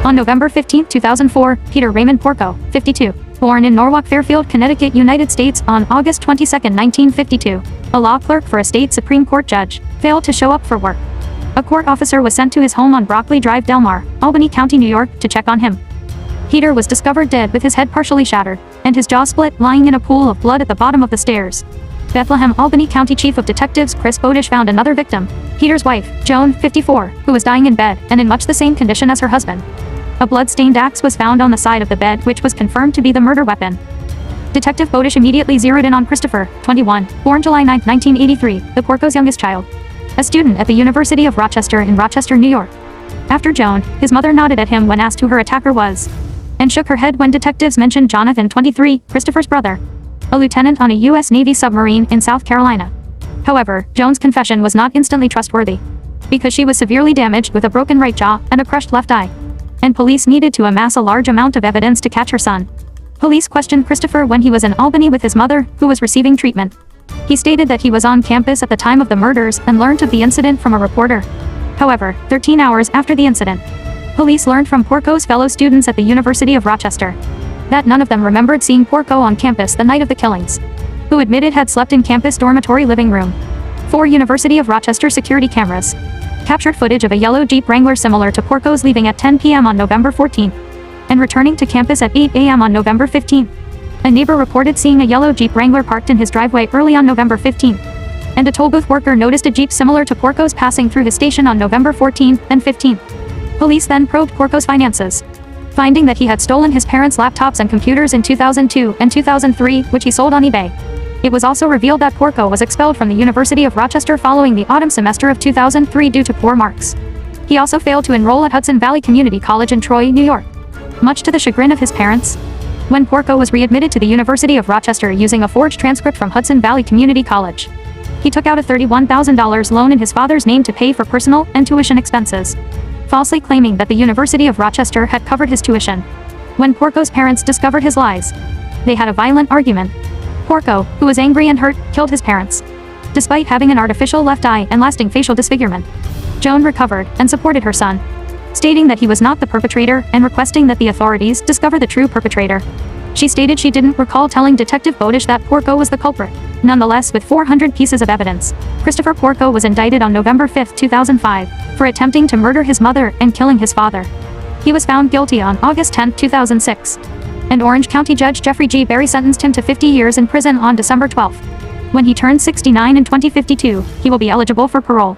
On November 15, 2004, Peter Raymond Porco, 52, born in Norwalk, Fairfield, Connecticut, United States, on August 22, 1952, a law clerk for a state Supreme Court judge, failed to show up for work. A court officer was sent to his home on Brockley Drive, Delmar, Albany County, New York, to check on him. Peter was discovered dead with his head partially shattered, and his jaw split, lying in a pool of blood at the bottom of the stairs. Bethlehem, Albany County Chief of Detectives Chris Bodish found another victim, Peter's wife, Joan, 54, who was dying in bed, and in much the same condition as her husband. A blood-stained axe was found on the side of the bed, which was confirmed to be the murder weapon. Detective Bodish immediately zeroed in on Christopher, 21, born July 9, 1983, the Porco's youngest child, a student at the University of Rochester in Rochester, New York. After Joan, his mother nodded at him when asked who her attacker was, and shook her head when detectives mentioned Jonathan, 23, Christopher's brother, a lieutenant on a U.S. Navy submarine in South Carolina. However, Joan's confession was not instantly trustworthy, because she was severely damaged with a broken right jaw and a crushed left eye, and police needed to amass a large amount of evidence to catch her son. Police questioned Christopher when he was in Albany with his mother, who was receiving treatment. He stated that he was on campus at the time of the murders and learned of the incident from a reporter. However, 13 hours after the incident, police learned from Porco's fellow students at the University of Rochester that none of them remembered seeing Porco on campus the night of the killings, who admitted had slept in campus dormitory living room. 4 University of Rochester security cameras captured footage of a yellow Jeep Wrangler similar to Porco's leaving at 10 p.m. on November 14 and returning to campus at 8 a.m. on November 15. A neighbor reported seeing a yellow Jeep Wrangler parked in his driveway early on November 15, and a toll booth worker noticed a Jeep similar to Porco's passing through his station on November 14 and 15. Police then probed Porco's finances, finding that he had stolen his parents' laptops and computers in 2002 and 2003, which he sold on eBay. It was also revealed that Porco was expelled from the University of Rochester following the autumn semester of 2003 due to poor marks. He also failed to enroll at Hudson Valley Community College in Troy, New York, much to the chagrin of his parents. When Porco was readmitted to the University of Rochester using a forged transcript from Hudson Valley Community College, he took out a $31,000 loan in his father's name to pay for personal and tuition expenses, falsely claiming that the University of Rochester had covered his tuition. When Porco's parents discovered his lies, they had a violent argument. Porco, who was angry and hurt, killed his parents, despite having an artificial left eye and lasting facial disfigurement. Joan recovered and supported her son, stating that he was not the perpetrator and requesting that the authorities discover the true perpetrator. She stated she didn't recall telling Detective Bodish that Porco was the culprit. Nonetheless, with 400 pieces of evidence, Christopher Porco was indicted on November 5, 2005, for attempting to murder his mother and killing his father. He was found guilty on August 10, 2006, and Orange County Judge Jeffrey G. Berry sentenced him to 50 years in prison on December 12. When he turns 69 in 2052, he will be eligible for parole.